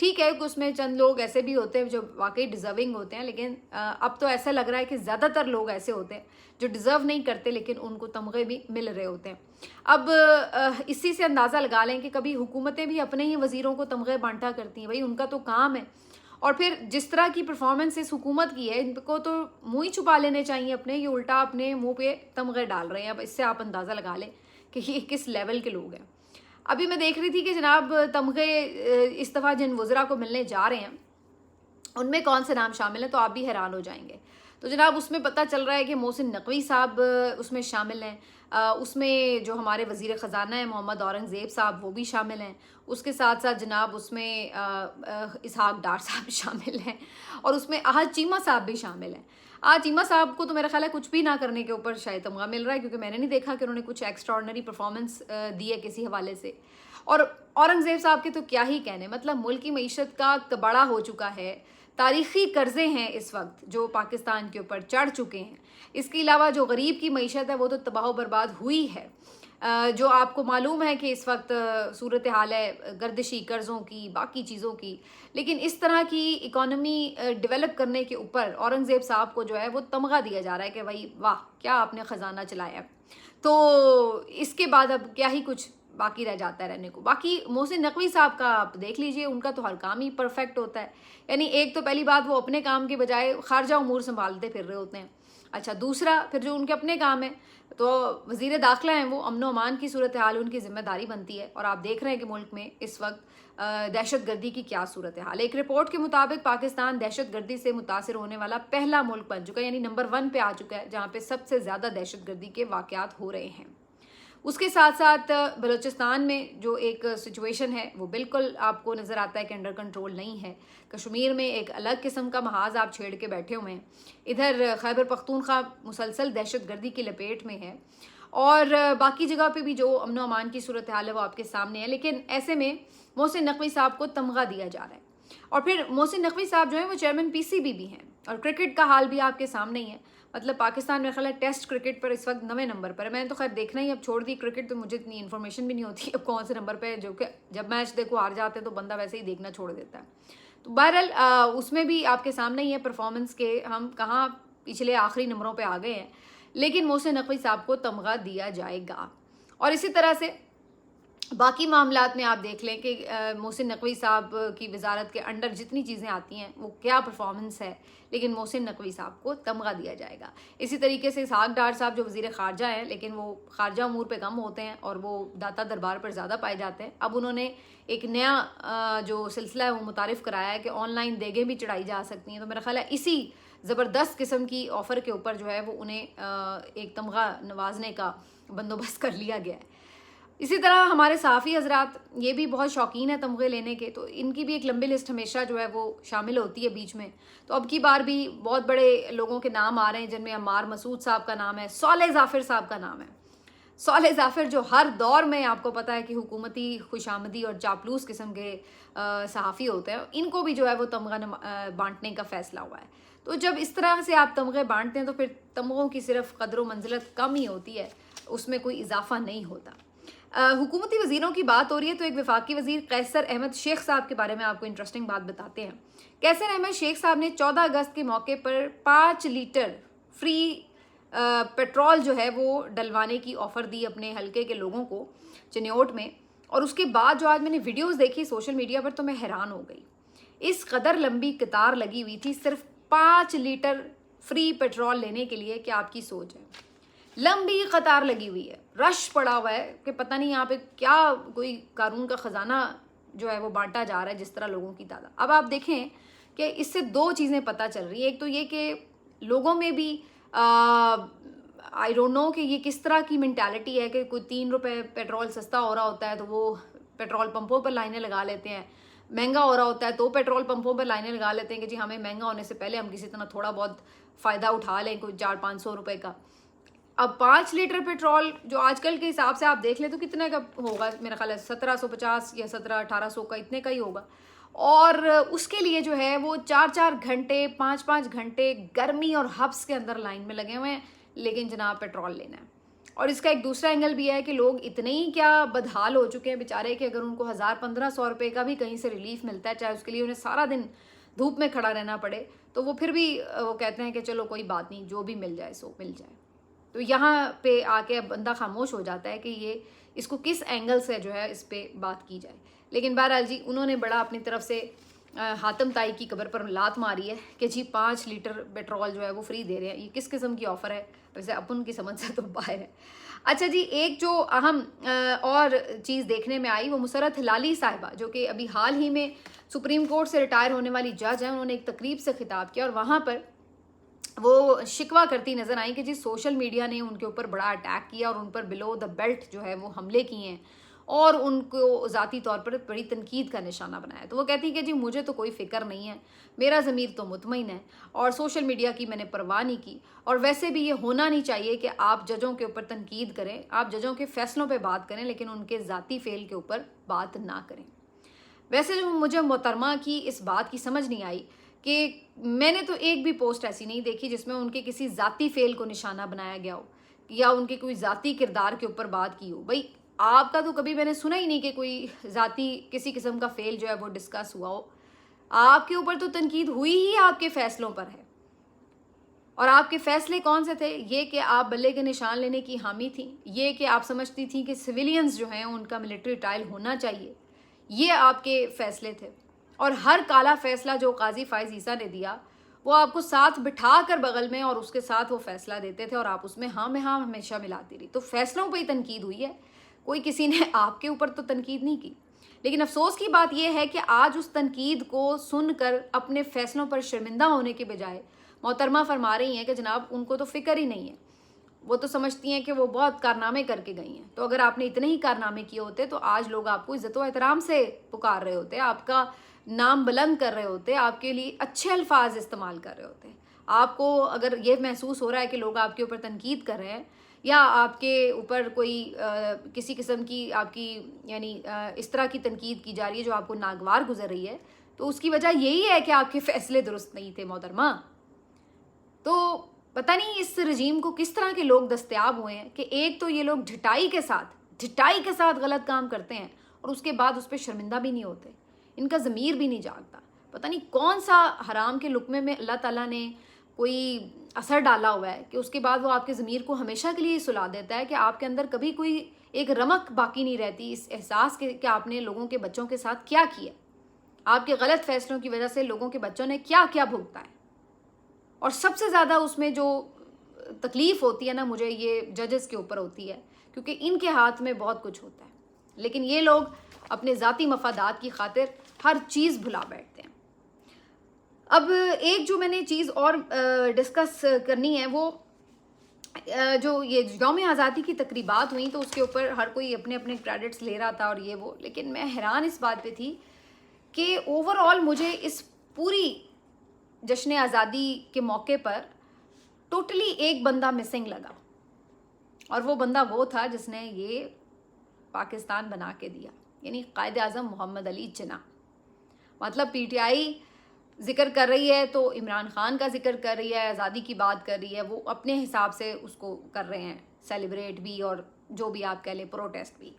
ٹھیک ہے کہ اس میں چند لوگ ایسے بھی ہوتے ہیں جو واقعی ڈیزرونگ ہوتے ہیں، لیکن اب تو ایسا لگ رہا ہے کہ زیادہ تر لوگ ایسے ہوتے ہیں جو ڈیزرو نہیں کرتے لیکن ان کو تمغے بھی مل رہے ہوتے ہیں۔ اب اسی سے اندازہ لگا لیں کہ کبھی حکومتیں بھی اپنے ہی وزیروں کو تمغے بانٹا کرتی ہیں، بھائی ان کا تو کام ہے، اور پھر جس طرح کی پرفارمنس اس حکومت کی ہے، ان کو تو منہ ہی چھپا لینے چاہیے اپنے، یہ الٹا اپنے منہ پہ تمغے ڈال رہے ہیں۔ اب اس سے آپ اندازہ لگا لیں کہ یہ کس لیول کے لوگ ہیں۔ ابھی میں دیکھ رہی تھی کہ جناب تمغے اس دفعہ جن وزراء کو ملنے جا رہے ہیں ان میں کون سے نام شامل ہیں، تو آپ بھی حیران ہو جائیں گے۔ تو جناب اس میں پتہ چل رہا ہے کہ محسن نقوی صاحب اس میں شامل ہیں، اس میں جو ہمارے وزیر خزانہ ہیں محمد اورنگزیب صاحب وہ بھی شامل ہیں، اس کے ساتھ ساتھ جناب اس میں اسحاق ڈار صاحب شامل ہیں، اور اس میں احد چیمہ صاحب بھی شامل ہیں۔ چیمہ صاحب کو تو میرا خیال ہے کچھ بھی نہ کرنے کے اوپر شاید تمغہ مل رہا ہے، کیونکہ میں نے نہیں دیکھا کہ انہوں نے کچھ ایکسٹراڈنری پرفارمنس دی ہے کسی حوالے سے۔ اور اورنگزیب صاحب کے تو کیا ہی کہنے، مطلب ملک کی معیشت کا کباڑہ ہو چکا ہے، تاریخی قرضے ہیں اس وقت جو پاکستان کے اوپر چڑھ چکے ہیں، اس کے علاوہ جو غریب کی معیشت ہے وہ تو تباہ و برباد ہوئی ہے۔ جو آپ کو معلوم ہے کہ اس وقت صورتحال ہے گردشی قرضوں کی، باقی چیزوں کی، لیکن اس طرح کی اکانومی ڈیولپ کرنے کے اوپر اورنگزیب صاحب کو جو ہے وہ تمغہ دیا جا رہا ہے کہ بھائی واہ کیا آپ نے خزانہ چلایا۔ تو اس کے بعد اب کیا ہی کچھ باقی رہ جاتا ہے رہنے کو۔ باقی محسن نقوی صاحب کا آپ دیکھ لیجئے، ان کا تو ہر کام ہی پرفیکٹ ہوتا ہے، یعنی ایک تو پہلی بات وہ اپنے کام کے بجائے خارجہ امور سنبھالتے پھر رہے ہوتے ہیں۔ اچھا دوسرا پھر جو ان کے اپنے کام ہیں، تو وزیر داخلہ ہیں، وہ امن و امان کی صورتحال ان کی ذمہ داری بنتی ہے، اور آپ دیکھ رہے ہیں کہ ملک میں اس وقت دہشت گردی کی کیا صورتحال ہے۔ ایک رپورٹ کے مطابق پاکستان دہشت گردی سے متاثر ہونے والا پہلا ملک بن چکا ہے، یعنی نمبر 1 پہ آ چکا ہے جہاں پہ سب سے زیادہ دہشت گردی کے واقعات ہو رہے ہیں۔ اس کے ساتھ ساتھ بلوچستان میں جو ایک سچویشن ہے وہ بالکل آپ کو نظر آتا ہے کہ انڈر کنٹرول نہیں ہے۔ کشمیر میں ایک الگ قسم کا محاذ آپ چھیڑ کے بیٹھے ہوئے ہیں، ادھر خیبر پختونخوا مسلسل دہشت گردی کی لپیٹ میں ہے، اور باقی جگہ پہ بھی جو امن و امان کی صورتحال ہے وہ آپ کے سامنے ہے، لیکن ایسے میں محسن نقوی صاحب کو تمغہ دیا جا رہا ہے۔ اور پھر محسن نقوی صاحب جو ہیں وہ چیئرمین پی سی بی بھی ہیں، اور کرکٹ کا حال بھی آپ کے سامنے ہی ہے۔ مطلب پاکستان میں خیال ہے ٹیسٹ کرکٹ پر اس وقت 9ویں نمبر پر ہے۔ میں نے تو خیر دیکھنا ہی اب چھوڑ دی کرکٹ، تو مجھے اتنی انفارمیشن بھی نہیں ہوتی اب کون سے نمبر پہ ہے، جو کہ جب میچ دیکھو ہار جاتے ہیں تو بندہ ویسے ہی دیکھنا چھوڑ دیتا ہے۔ تو بہرحال اس میں بھی آپ کے سامنے ہی ہے پرفارمنس کے ہم کہاں پچھلے آخری نمبروں پہ آ گئے ہیں، لیکن محسن نقوی صاحب کو تمغہ دیا جائے گا۔ اور اسی طرح سے باقی معاملات میں آپ دیکھ لیں کہ محسن نقوی صاحب کی وزارت کے انڈر جتنی چیزیں آتی ہیں وہ کیا پرفارمنس ہے، لیکن محسن نقوی صاحب کو تمغہ دیا جائے گا۔ اسی طریقے سے اسحاق ڈار صاحب جو وزیر خارجہ ہیں، لیکن وہ خارجہ امور پہ کم ہوتے ہیں اور وہ داتا دربار پر زیادہ پائے جاتے ہیں۔ اب انہوں نے ایک نیا جو سلسلہ ہے وہ متعارف کرایا ہے کہ آن لائن دیگیں بھی چڑھائی جا سکتی ہیں، تو میرا خیال ہے اسی زبردست قسم کی آفر کے اوپر جو ہے وہ انہیں ایک تمغہ نوازنے کا بندوبست کر لیا گیا ہے۔ اسی طرح ہمارے صحافی حضرات یہ بھی بہت شوقین ہیں تمغے لینے کے، تو ان کی بھی ایک لمبی لسٹ ہمیشہ جو ہے وہ شامل ہوتی ہے بیچ میں۔ تو اب کی بار بھی بہت بڑے لوگوں کے نام آ رہے ہیں، جن میں عمار مسعود صاحب کا نام ہے، صالح ظافر صاحب کا نام ہے۔ صالح ظافر جو ہر دور میں آپ کو پتہ ہے کہ حکومتی خوشامدی اور چاپلوس قسم کے صحافی ہوتے ہیں، ان کو بھی جو ہے وہ تمغہ بانٹنے کا فیصلہ ہوا ہے۔ تو جب اس طرح سے آپ تمغے بانٹتے ہیں تو پھر تمغوں کی صرف قدر و منزلت کم ہی ہوتی ہے، اس میں کوئی اضافہ نہیں ہوتا۔ حکومتی وزیروں کی بات ہو رہی ہے تو ایک وفاقی وزیر قیصر احمد شیخ صاحب کے بارے میں آپ کو انٹرسٹنگ بات بتاتے ہیں۔ قیصر احمد شیخ صاحب نے 14 اگست کے موقع پر 5 لیٹر فری پیٹرول جو ہے وہ ڈلوانے کی آفر دی اپنے حلقے کے لوگوں کو چنیوٹ میں، اور اس کے بعد جو آج میں نے ویڈیوز دیکھی سوشل میڈیا پر تو میں حیران ہو گئی۔ اس قدر لمبی قطار لگی ہوئی تھی صرف 5 لیٹر فری پیٹرول لینے کے لیے، کہ آپ کی سوچ ہے، لمبی قطار لگی ہوئی ہے، رش پڑا ہوا ہے کہ پتہ نہیں یہاں پہ کیا کوئی قارون کا خزانہ جو ہے وہ بانٹا جا رہا ہے جس طرح لوگوں کی تعداد۔ اب آپ دیکھیں کہ اس سے 2 چیزیں پتہ چل رہی ہیں، ایک تو یہ کہ لوگوں میں بھی آئی ڈونٹ نو کہ یہ کس طرح کی مینٹیلٹی ہے کہ کوئی 3 روپے پیٹرول سستا ہو رہا ہوتا ہے تو وہ پیٹرول پمپوں پر لائنیں لگا لیتے ہیں، مہنگا ہو رہا ہوتا ہے تو پیٹرول پمپوں پر لائنیں لگا لیتے ہیں کہ جی ہمیں مہنگا ہونے سے پہلے ہم کسی طرح تھوڑا بہت فائدہ اٹھا لیں، کوئی 400-500 روپے کا۔ اب 5 لیٹر پیٹرول جو آج کل کے حساب سے آپ دیکھ لیں تو کتنے کا ہوگا، میرا خیال ہے 1750 یا 1700-1800 کا، اتنے کا ہی ہوگا، اور اس کے لیے جو ہے وہ 4-4 گھنٹے 5-5 گھنٹے گرمی اور حبس کے اندر لائن میں لگے ہوئے ہیں، لیکن جناب پیٹرول لینا ہے۔ اور اس کا ایک دوسرا اینگل بھی ہے کہ لوگ اتنے ہی کیا بدحال ہو چکے ہیں بیچارے کہ اگر ان کو 1000-1500 روپے کا بھی کہیں سے ریلیف ملتا ہے، چاہے اس کے لیے انہیں سارا دن دھوپ میں کھڑا رہنا پڑے، تو وہ پھر بھی وہ کہتے ہیں کہ چلو کوئی بات نہیں، جو بھی مل جائے سو مل جائے. تو یہاں پہ آ کے بندہ خاموش ہو جاتا ہے کہ یہ اس کو کس اینگل سے جو ہے اس پہ بات کی جائے. لیکن بہرحال جی انہوں نے بڑا اپنی طرف سے حاتم طائی کی قبر پر لات ماری ہے کہ جی 5 لیٹر پیٹرول جو ہے وہ فری دے رہے ہیں. یہ کس قسم کی آفر ہے؟ ویسے اپن کی سمجھ سے تو باہر ہے. اچھا جی، ایک جو اہم اور چیز دیکھنے میں آئی وہ مسرت ہلالی صاحبہ، جو کہ ابھی حال ہی میں سپریم کورٹ سے ریٹائر ہونے والی جج ہیں، انہوں نے ایک تقریب سے خطاب کیا اور وہاں پر وہ شکوہ کرتی نظر آئیں کہ جی سوشل میڈیا نے ان کے اوپر بڑا اٹیک کیا اور ان پر بلو دا بیلٹ جو ہے وہ حملے کیے ہیں اور ان کو ذاتی طور پر بڑی تنقید کا نشانہ بنایا. تو وہ کہتی ہیں کہ جی مجھے تو کوئی فکر نہیں ہے، میرا ضمیر تو مطمئن ہے اور سوشل میڈیا کی میں نے پرواہ نہیں کی، اور ویسے بھی یہ ہونا نہیں چاہیے کہ آپ ججوں کے اوپر تنقید کریں، آپ ججوں کے فیصلوں پہ بات کریں لیکن ان کے ذاتی فعل کے اوپر بات نہ کریں. ویسے جو مجھے محترمہ کی اس بات کی سمجھ نہیں آئی کہ میں نے تو ایک بھی پوسٹ ایسی نہیں دیکھی جس میں ان کے کسی ذاتی فعل کو نشانہ بنایا گیا ہو یا ان کے کوئی ذاتی کردار کے اوپر بات کی ہو. بھائی آپ کا تو کبھی میں نے سنا ہی نہیں کہ کوئی ذاتی کسی قسم کا فعل جو ہے وہ ڈسکس ہوا ہو. آپ کے اوپر تو تنقید ہوئی ہی آپ کے فیصلوں پر ہے. اور آپ کے فیصلے کون سے تھے؟ یہ کہ آپ بلے کے نشان لینے کی حامی تھیں، یہ کہ آپ سمجھتی تھیں کہ سویلینز جو ہیں ان کا ملٹری ٹرائل ہونا چاہیے، یہ آپ کے فیصلے تھے. اور ہر کالا فیصلہ جو قاضی فائز عیسیٰ نے دیا وہ آپ کو ساتھ بٹھا کر بغل میں اور اس کے ساتھ وہ فیصلہ دیتے تھے اور آپ اس میں ہاں میں ہاں ہمیشہ ملاتی رہی. تو فیصلوں پہ ہی تنقید ہوئی ہے، کوئی کسی نے آپ کے اوپر تو تنقید نہیں کی. لیکن افسوس کی بات یہ ہے کہ آج اس تنقید کو سن کر اپنے فیصلوں پر شرمندہ ہونے کے بجائے محترمہ فرما رہی ہیں کہ جناب ان کو تو فکر ہی نہیں ہے، وہ تو سمجھتی ہیں کہ وہ بہت کارنامے کر کے گئی ہیں. تو اگر آپ نے اتنے ہی کارنامے کیے ہوتے تو آج لوگ آپ کو عزت و احترام سے پکار رہے ہوتے، آپ کا نام بلند کر رہے ہوتے، آپ کے لیے اچھے الفاظ استعمال کر رہے ہوتے. آپ کو اگر یہ محسوس ہو رہا ہے کہ لوگ آپ کے اوپر تنقید کر رہے ہیں یا آپ کے اوپر کوئی کسی قسم کی آپ کی یعنی اس طرح کی تنقید کی جا رہی ہے جو آپ کو ناگوار گزر رہی ہے، تو اس کی وجہ یہی ہے کہ آپ کے فیصلے درست نہیں تھے محترمہ. تو پتہ نہیں اس رجیم کو کس طرح کے لوگ دستیاب ہوئے ہیں کہ ایک تو یہ لوگ ڈھٹائی کے ساتھ غلط کام کرتے ہیں اور اس کے بعد اس پہ شرمندہ بھی نہیں ہوتے، ان کا ضمیر بھی نہیں جاگتا. پتہ نہیں کون سا حرام کے لقمے میں اللہ تعالیٰ نے کوئی اثر ڈالا ہوا ہے کہ اس کے بعد وہ آپ کے ضمیر کو ہمیشہ کے لیے سلا دیتا ہے کہ آپ کے اندر کبھی کوئی ایک رمق باقی نہیں رہتی اس احساس کے کہ آپ نے لوگوں کے بچوں کے ساتھ کیا کیا، آپ کے غلط فیصلوں کی وجہ سے لوگوں کے بچوں نے کیا کیا بھگتا ہے. اور سب سے زیادہ اس میں جو تکلیف ہوتی ہے نا مجھے یہ ججز کے اوپر ہوتی ہے، کیونکہ ان کے ہاتھ میں بہت کچھ ہوتا ہے لیکن یہ لوگ اپنے ذاتی مفادات کی خاطر ہر چیز بھلا بیٹھتے ہیں. اب ایک جو میں نے چیز اور ڈسکس کرنی ہے وہ جو یہ یوم آزادی کی تقریبات ہوئیں تو اس کے اوپر ہر کوئی اپنے اپنے کریڈٹس لے رہا تھا اور یہ وہ، لیکن میں حیران اس بات پہ تھی کہ اوور آل مجھے اس پوری جشن آزادی کے موقع پر ٹوٹلی ایک بندہ مسنگ لگا، اور وہ بندہ وہ تھا جس نے یہ پاکستان بنا کے دیا، یعنی قائد اعظم محمد علی جناح. مطلب پی ٹی آئی ذکر کر رہی ہے تو عمران خان کا ذکر کر رہی ہے، آزادی کی بات کر رہی ہے، وہ اپنے حساب سے اس کو کر رہے ہیں سیلیبریٹ بھی اور جو بھی آپ کہہ لیں پروٹیسٹ بھی.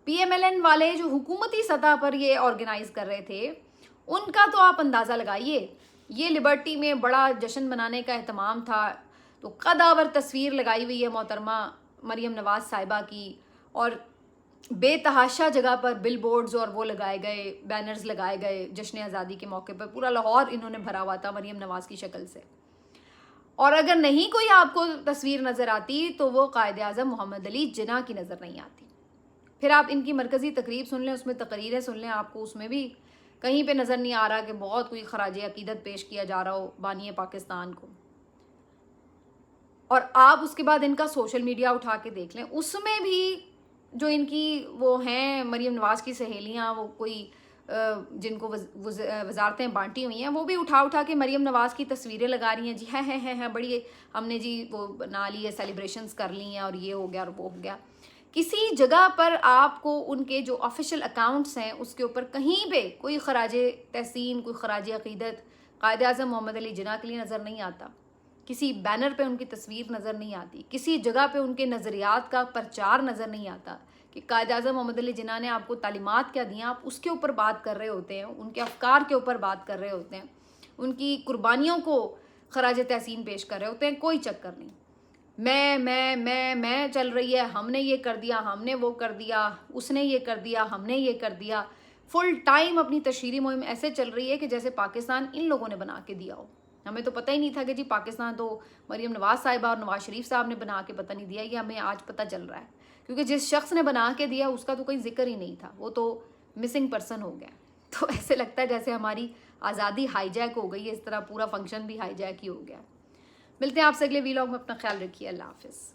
پی ایم ایل این والے جو حکومتی سطح پر یہ آرگنائز کر رہے تھے ان کا تو آپ اندازہ لگائیے. یہ لبرٹی میں بڑا جشن منانے کا اہتمام تھا تو قدآور تصویر لگائی ہوئی ہے محترمہ مریم نواز صاحبہ کی، اور بے تحاشا جگہ پر بل بورڈز اور وہ لگائے گئے، بینرز لگائے گئے جشن آزادی کے موقع پر. پورا لاہور انہوں نے بھرا ہوا تھا مریم نواز کی شکل سے. اور اگر نہیں کوئی آپ کو تصویر نظر آتی تو وہ قائد اعظم محمد علی جناح کی نظر نہیں آتی. پھر آپ ان کی مرکزی تقریب سن لیں، اس میں تقریریں سن لیں، آپ کو اس میں بھی کہیں پہ نظر نہیں آ رہا کہ بہت کوئی خراج عقیدت پیش کیا جا رہا ہو بانی پاکستان کو. اور آپ اس کے بعد ان کا سوشل میڈیا اٹھا کے دیکھ لیں، اس میں بھی جو ان کی وہ ہیں مریم نواز کی سہیلیاں، وہ کوئی جن کو وزارتیں بانٹی ہوئی ہیں، وہ بھی اٹھا کے مریم نواز کی تصویریں لگا رہی ہیں. جی ہیں بڑی ہم نے جی وہ بنا لی ہے، سیلیبریشنز کر لی ہیں اور یہ ہو گیا اور وہ ہو گیا. کسی جگہ پر آپ کو ان کے جو آفیشیل اکاؤنٹس ہیں اس کے اوپر کہیں پہ کوئی خراج تحسین، کوئی خراج عقیدت قائد اعظم محمد علی جناح کے لیے نظر نہیں آتا. کسی بینر پہ ان کی تصویر نظر نہیں آتی, کسی جگہ پہ ان کے نظریات کا پرچار نظر نہیں آتا کہ قائد اعظم محمد علی جناح نے آپ کو تعلیمات کیا دیا, آپ اس کے اوپر بات کر رہے ہوتے ہیں, ان کے افکار کے اوپر بات کر رہے ہوتے ہیں, ان کی قربانیوں کو خراج تحسین پیش کر رہے ہوتے ہیں. کوئی چکر نہیں, میں چل رہی ہے, ہم نے یہ کر دیا, ہم نے وہ کر دیا, اس نے یہ کر دیا, ہم نے یہ کر دیا. فل ٹائم اپنی تشہیری مہم ایسے چل رہی ہے کہ جیسے پاکستان ان لوگوں نے بنا کے دیا ہو. ہمیں تو پتہ ہی نہیں تھا کہ جی پاکستان تو مریم نواز صاحبہ اور نواز شریف صاحب نے بنا کے پتہ نہیں دیا, یہ ہمیں آج پتہ چل رہا ہے, کیونکہ جس شخص نے بنا کے دیا اس کا تو کوئی ذکر ہی نہیں تھا, وہ تو مسنگ پرسن ہو گیا. تو ایسے لگتا ہے جیسے ہماری آزادی ہائی جیک ہو گئی ہے, اس طرح پورا فنکشن بھی ہائی جیک ہی ہو گیا. ملتے ہیں آپ سے اگلے ویلاگ میں, اپنا خیال رکھیے, اللہ حافظ.